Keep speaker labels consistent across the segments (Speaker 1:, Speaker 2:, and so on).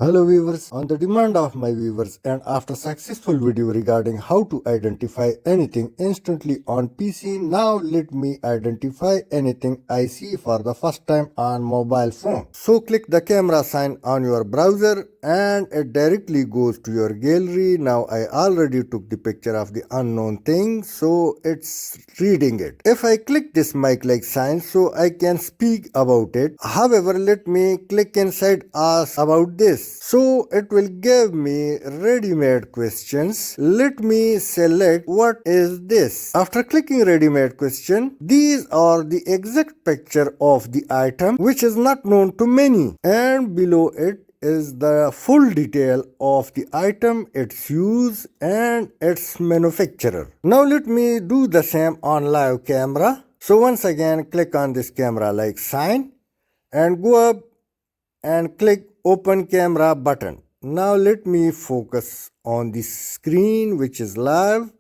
Speaker 1: Hello viewers, on the demand of my viewers and after successful video regarding how to identify anything instantly on PC, now let me identify anything I see for the first time on mobile phone. So click the camera sign on your browser and it directly goes to your gallery. Now I already took the picture of the unknown thing, so it's reading it. If I click this mic like sign, so I can speak about it. However, let me click inside ask about this. So it will give me ready-made questions. Let me select what is this. After clicking ready-made question, these are the exact picture of the item which is not known to many, and below it is the full detail of the item, its use and its manufacturer. Now let me do the same on live camera. So once again click on this camera like sign and go up and click open camera button. Now let me focus on the screen which is live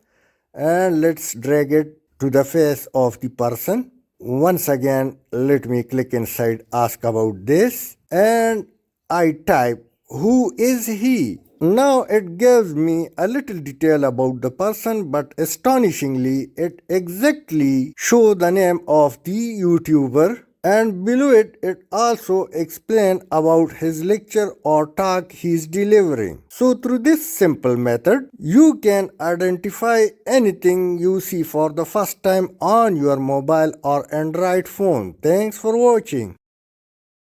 Speaker 1: and let's drag it to the face of the person. Once again let me click inside ask about this and I type who is he. Now it gives me a little detail about the person, but astonishingly it exactly shows the name of the YouTuber, and below it also explains about his lecture or talk he is delivering. So through this simple method, you can identify anything you see for the first time on your mobile or Android phone. Thanks for watching.